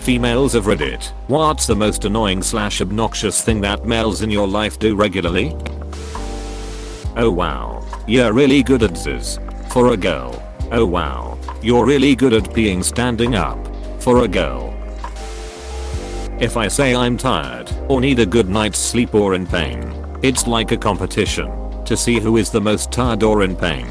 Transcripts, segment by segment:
Females of Reddit, what's the most annoying / obnoxious thing that males in your life do regularly? Oh wow, you're really good at this. For a girl. Oh wow, you're really good at peeing standing up. For a girl. If I say I'm tired or need a good night's sleep or in pain, it's like a competition to see who is the most tired or in pain.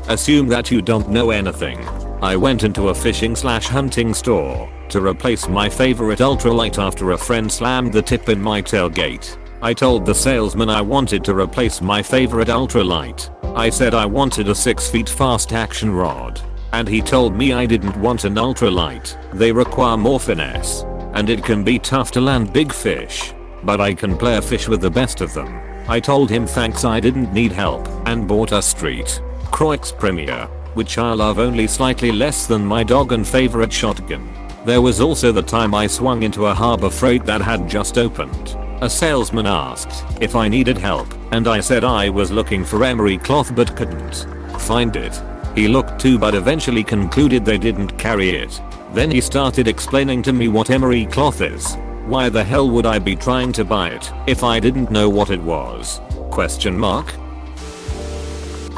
Assume that you don't know anything. I went into a fishing / hunting store to replace my favorite ultralight after a friend slammed the tip in my tailgate. I told the salesman I wanted to replace my favorite ultralight. I said I wanted a 6 feet fast action rod. And he told me I didn't want an ultralight. They require more finesse. And it can be tough to land big fish. But I can play a fish with the best of them. I told him thanks I didn't need help and bought a Street Croix Premier, which I love only slightly less than my dog and favorite shotgun. There was also the time I swung into a harbor freight that had just opened. A salesman asked if I needed help and I said I was looking for emery cloth but couldn't find it. He looked too but eventually concluded they didn't carry it. Then he started explaining to me what emery cloth is. Why the hell would I be trying to buy it if I didn't know what it was? Question mark.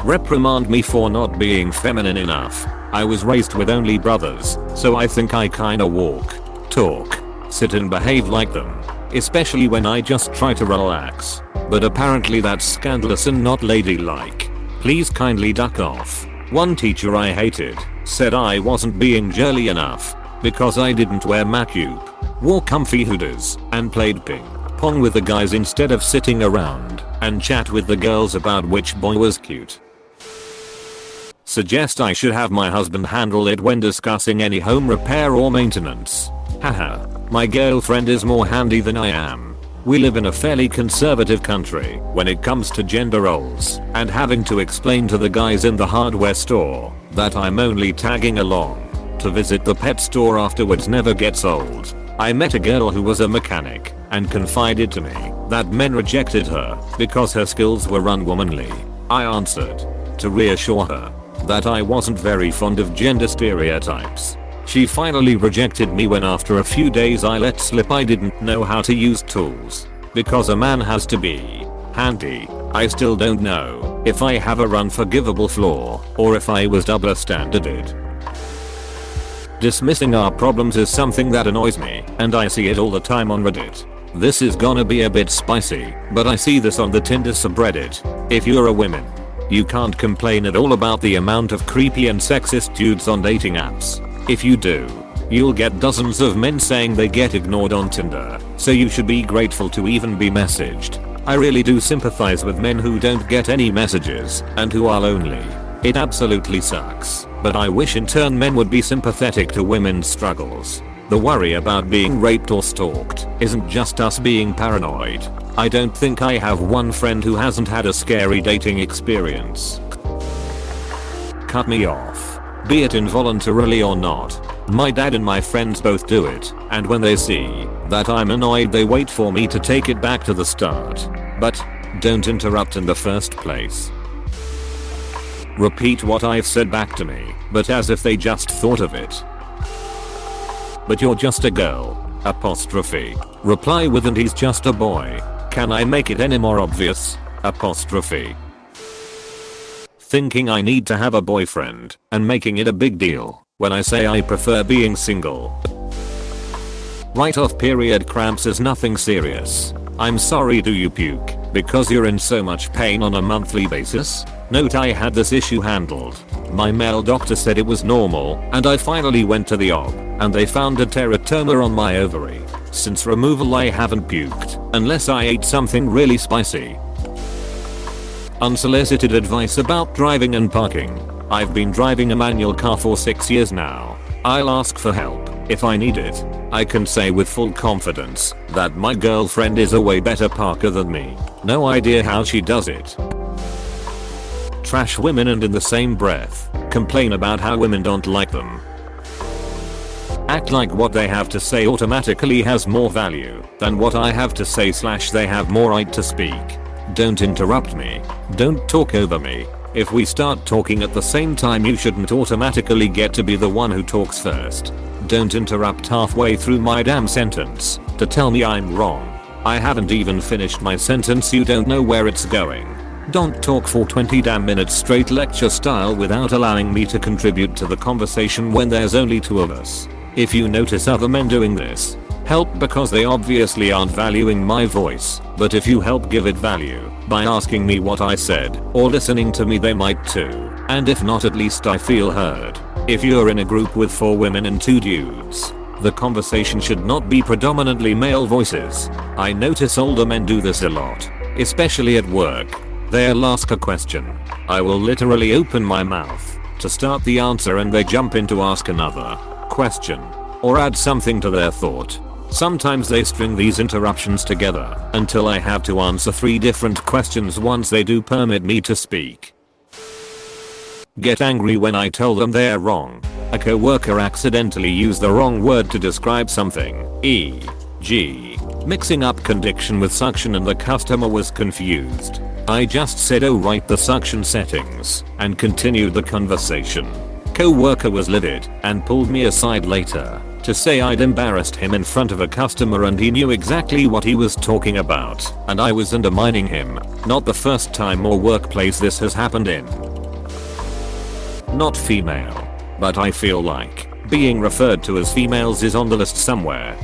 Reprimand me for not being feminine enough. I was raised with only brothers, so I think I kinda walk, talk, sit and behave like them. Especially when I just try to relax. But apparently that's scandalous and not ladylike. Please kindly duck off. One teacher I hated said I wasn't being girly enough because I didn't wear makeup, wore comfy hoodies, and played ping pong with the guys instead of sitting around and chat with the girls about which boy was cute. Suggest I should have my husband handle it when discussing any home repair or maintenance. Haha, my girlfriend is more handy than I am. We live in a fairly conservative country when it comes to gender roles, and having to explain to the guys in the hardware store that I'm only tagging along to visit the pet store afterwards never gets old. I met a girl who was a mechanic and confided to me that men rejected her because her skills were unwomanly. I answered to reassure her that I wasn't very fond of gender stereotypes. She finally rejected me when after a few days I let slip I didn't know how to use tools. Because a man has to be handy. I still don't know if I have a unforgivable flaw or if I was double standarded. Dismissing our problems is something that annoys me, and I see it all the time on Reddit. This is gonna be a bit spicy, but I see this on the Tinder subreddit. If you're a woman, you can't complain at all about the amount of creepy and sexist dudes on dating apps. If you do, you'll get dozens of men saying they get ignored on Tinder, so you should be grateful to even be messaged. I really do sympathize with men who don't get any messages and who are lonely. It absolutely sucks, but I wish in turn men would be sympathetic to women's struggles. The worry about being raped or stalked isn't just us being paranoid. I don't think I have one friend who hasn't had a scary dating experience. Cut me off. Be it involuntarily or not. My dad and my friends both do it, and when they see that I'm annoyed they wait for me to take it back to the start. But don't interrupt in the first place. Repeat what I've said back to me, but as if they just thought of it. But you're just a girl. Apostrophe. Reply with and he's just a boy. Can I make it any more obvious? Apostrophe. Thinking I need to have a boyfriend and making it a big deal when I say I prefer being single. Write off period cramps is nothing serious. I'm sorry do you puke because you're in so much pain on a monthly basis? Note I had this issue handled. My male doctor said it was normal and I finally went to the OB and they found a teratoma on my ovary. Since removal I haven't puked unless I ate something really spicy. Unsolicited advice about driving and parking. I've been driving a manual car for 6 years now. I'll ask for help if I need it. I can say with full confidence that my girlfriend is a way better parker than me. No idea how she does it. Trash women and in the same breath complain about how women don't like them. Act like what they have to say automatically has more value than what I have to say / they have more right to speak. Don't interrupt me. Don't talk over me. If we start talking at the same time you shouldn't automatically get to be the one who talks first. Don't interrupt halfway through my damn sentence to tell me I'm wrong. I haven't even finished my sentence, you don't know where it's going. Don't talk for 20 damn minutes straight lecture style without allowing me to contribute to the conversation when there's only two of us. If you notice other men doing this, help, because they obviously aren't valuing my voice, but if you help give it value by asking me what I said or listening to me, they might too. And if not, at least I feel heard. If you're in a group with 4 women and 2 dudes, the conversation should not be predominantly male voices. I notice older men do this a lot, especially at work. They'll ask a question. I will literally open my mouth to start the answer and they jump in to ask another question or add something to their thought. Sometimes they string these interruptions together until I have to answer 3 different questions once they do permit me to speak. Get angry when I tell them they're wrong. A coworker accidentally used the wrong word to describe something, e.g., mixing up condiction with suction, and the customer was confused. I just said, oh right, the suction settings, and continued the conversation. Coworker was livid and pulled me aside later to say I'd embarrassed him in front of a customer and he knew exactly what he was talking about and I was undermining him. Not the first time or workplace this has happened in. Not female, but I feel like being referred to as females is on the list somewhere.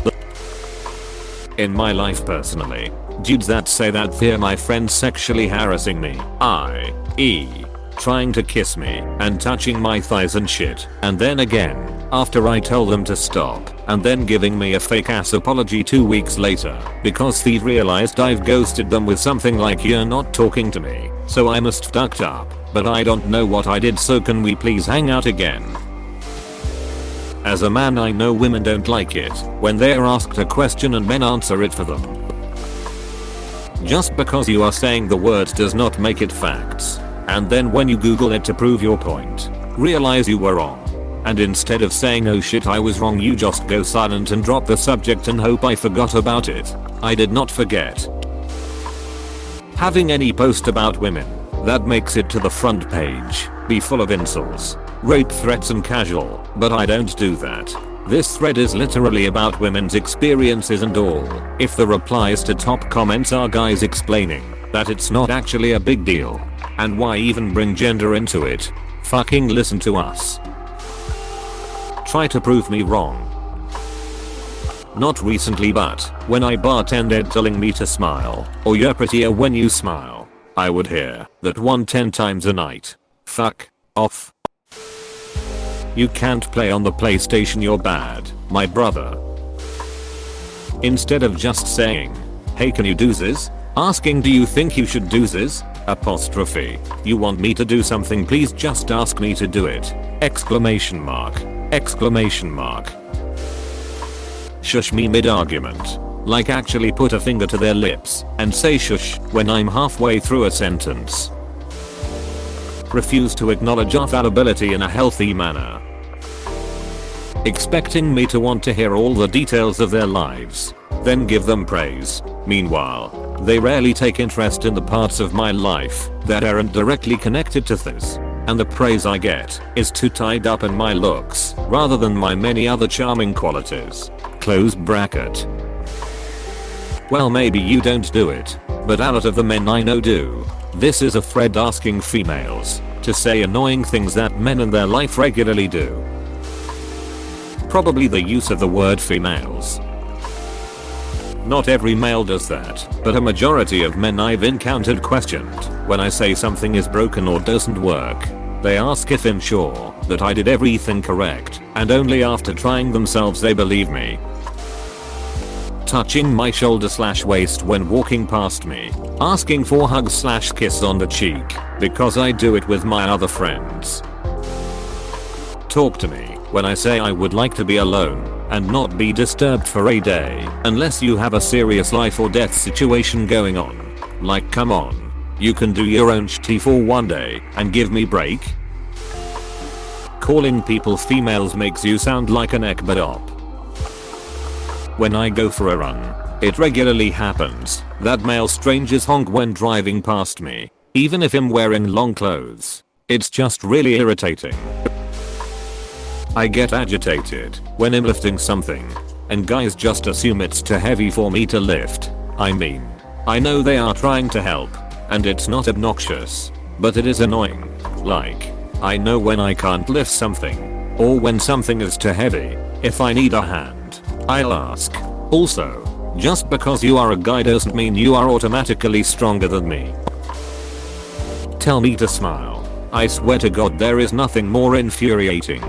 In my life personally, dudes that say that fear my friends sexually harassing me, i.e. trying to kiss me and touching my thighs and shit, and then again, after I tell them to stop, and then giving me a fake ass apology 2 weeks later, because they've realized I've ghosted them with something like you're not talking to me, so I must fucked up, but I don't know what I did, so can we please hang out again? As a man, I know women don't like it when they're asked a question and men answer it for them. Just because you are saying the words does not make it facts. And then when you Google it to prove your point, realize you were wrong. And instead of saying oh shit I was wrong, you just go silent and drop the subject and hope I forgot about it. I did not forget. Having any post about women that makes it to the front page be full of insults, rape threats and casual, but I don't do that. This thread is literally about women's experiences and all. If the replies to top comments are guys explaining that it's not actually a big deal, and why even bring gender into it? Fucking listen to us. Try to prove me wrong. Not recently, but when I bartended telling me to smile, or you're prettier when you smile, I would hear that 10 times a night. Fuck off. You can't play on the PlayStation, you're bad, my brother. Instead of just saying, hey can you do this? Asking do you think you should do this? Apostrophe. You want me to do something, please just ask me to do it. Exclamation mark. Exclamation mark. Shush me mid argument. Like actually put a finger to their lips and say shush when I'm halfway through a sentence. Refuse to acknowledge our fallibility in a healthy manner. Expecting me to want to hear all the details of their lives, then give them praise. Meanwhile, they rarely take interest in the parts of my life that aren't directly connected to this. And the praise I get is too tied up in my looks rather than my many other charming qualities. Close bracket. Well, maybe you don't do it, but a lot of the men I know do. This is a thread asking females to say annoying things that men in their life regularly do. Probably the use of the word females. Not every male does that, but a majority of men I've encountered questioned when I say something is broken or doesn't work. They ask if I'm sure that I did everything correct, and only after trying themselves they believe me. Touching my shoulder/waist when walking past me. Asking for hugs/kiss on the cheek, because I do it with my other friends. Talk to me when I say I would like to be alone and not be disturbed for a day unless you have a serious life or death situation going on. Like come on, you can do your own shit for one day and give me break. Calling people females makes you sound like an ekbadop. When I go for a run, it regularly happens that male strangers honk when driving past me, even if I'm wearing long clothes. It's just really irritating. I get agitated when I'm lifting something, and guys just assume it's too heavy for me to lift. I mean, I know they are trying to help, and it's not obnoxious, but it is annoying. Like, I know when I can't lift something, or when something is too heavy. If I need a hand, I'll ask. Also, just because you are a guy doesn't mean you are automatically stronger than me. Tell me to smile. I swear to God there is nothing more infuriating.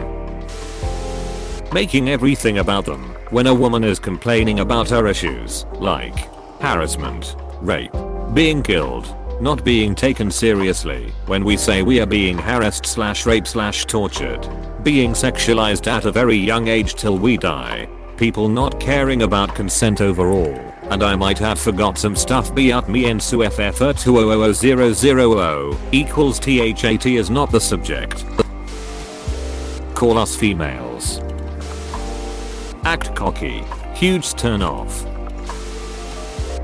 Making everything about them when a woman is complaining about her issues, like harassment, rape, being killed, not being taken seriously when we say we are being harassed / raped / tortured, being sexualized at a very young age till we die, people not caring about consent overall, and I might have forgot some stuff but me and su ff 200000 equals THAT is not the subject. Call us females. Act cocky. Huge turn off.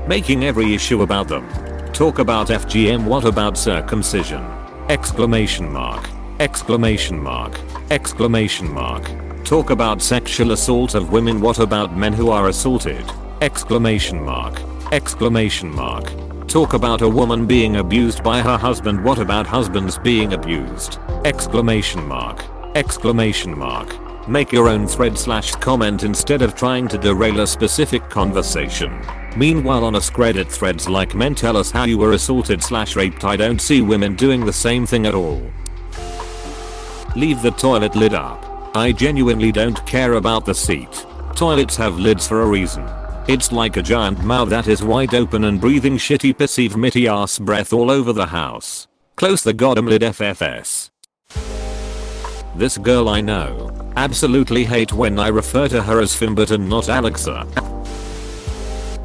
Making every issue about them. Talk about FGM, what about circumcision? Exclamation mark. Exclamation mark. Exclamation mark. Talk about sexual assault of women, what about men who are assaulted? Exclamation mark. Exclamation mark. Talk about a woman being abused by her husband, what about husbands being abused? Exclamation mark. Exclamation mark. Make your own thread / comment instead of trying to derail a specific conversation. Meanwhile on askreddit threads like men tell us how you were assaulted / raped, I don't see women doing the same thing at all. Leave the toilet lid up. I genuinely don't care about the seat. Toilets have lids for a reason. It's like a giant mouth that is wide open and breathing shitty pissy vomity ass breath all over the house. Close the goddamn lid FFS. This girl I know absolutely hate when I refer to her as Fimbert and not Alexa.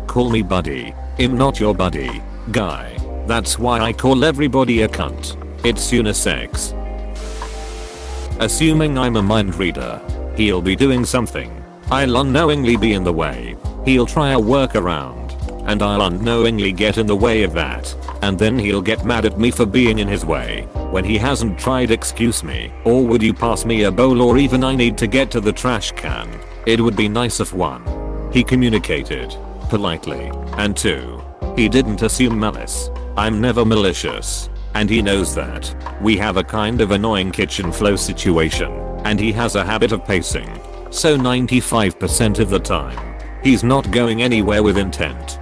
Call me buddy. I'm not your buddy, guy. That's why I call everybody a cunt. It's unisex. Assuming I'm a mind reader, he'll be doing something. I'll unknowingly be in the way. He'll try a workaround, and I'll unknowingly get in the way of that, and then he'll get mad at me for being in his way when he hasn't tried. Excuse me, or would you pass me a bowl, or even I need to get to the trash can. It would be nice if 1, he communicated politely, and 2, he didn't assume malice. I'm never malicious, and he knows that. We have a kind of annoying kitchen flow situation, and he has a habit of pacing. So 95% of the time, he's not going anywhere with intent.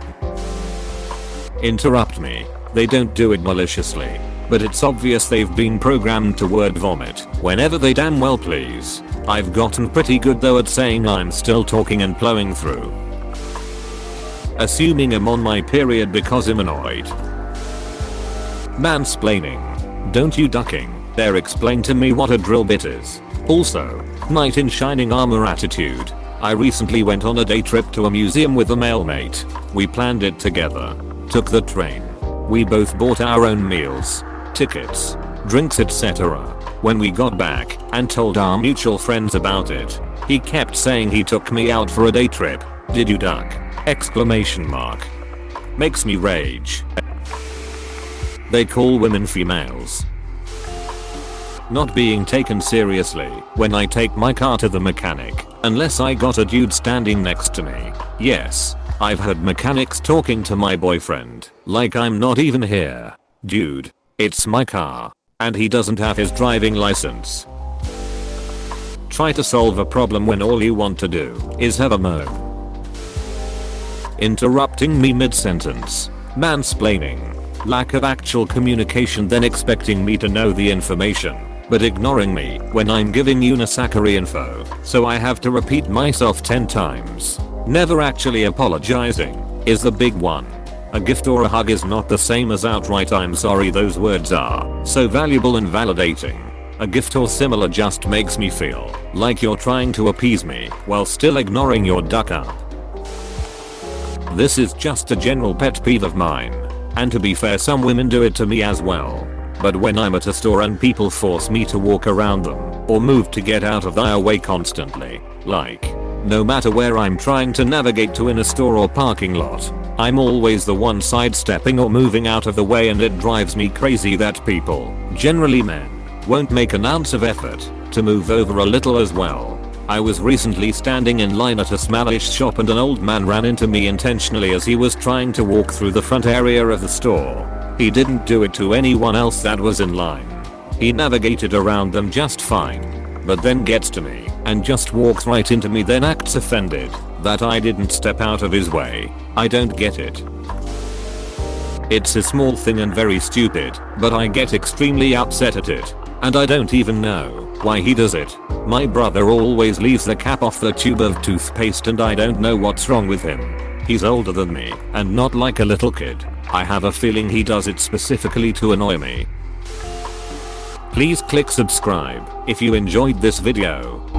Interrupt me. They don't do it maliciously, but it's obvious they've been programmed to word vomit whenever they damn well please. I've gotten pretty good though at saying I'm still talking and plowing through. Assuming I'm on my period because I'm annoyed. Mansplaining. Don't you ducking dare explain to me what a drill bit is. Also, knight in shining armor attitude. I recently went on a day trip to a museum with a male mate. We planned it together. Took the train. We both bought our own meals, tickets, drinks etc. When we got back and told our mutual friends about it, he kept saying he took me out for a day trip. Did you duck? Exclamation mark. Makes me rage. They call women females. Not being taken seriously when I take my car to the mechanic unless I got a dude standing next to me. Yes, I've heard mechanics talking to my boyfriend like I'm not even here. Dude, it's my car, and he doesn't have his driving license. Try to solve a problem when all you want to do is have a moan. Interrupting me mid-sentence. Mansplaining. Lack of actual communication, then expecting me to know the information, but ignoring me when I'm giving you necessary info, so I have to repeat myself 10 times. Never actually apologizing is the big one. A gift or a hug is not the same as outright I'm sorry. Those words are so valuable and validating. A gift or similar just makes me feel like you're trying to appease me while still ignoring your duck up. This is just a general pet peeve of mine. And to be fair, some women do it to me as well. But when I'm at a store and people force me to walk around them or move to get out of their way constantly, like, no matter where I'm trying to navigate to in a store or parking lot, I'm always the one sidestepping or moving out of the way, and it drives me crazy that people, generally men, won't make an ounce of effort to move over a little as well. I was recently standing in line at a smallish shop and an old man ran into me intentionally as he was trying to walk through the front area of the store. He didn't do it to anyone else that was in line. He navigated around them just fine, but then gets to me and just walks right into me, then acts offended that I didn't step out of his way. I don't get it. It's a small thing and very stupid, but I get extremely upset at it. And I don't even know why he does it. My brother always leaves the cap off the tube of toothpaste and I don't know what's wrong with him. He's older than me and not like a little kid. I have a feeling he does it specifically to annoy me. Please click subscribe if you enjoyed this video.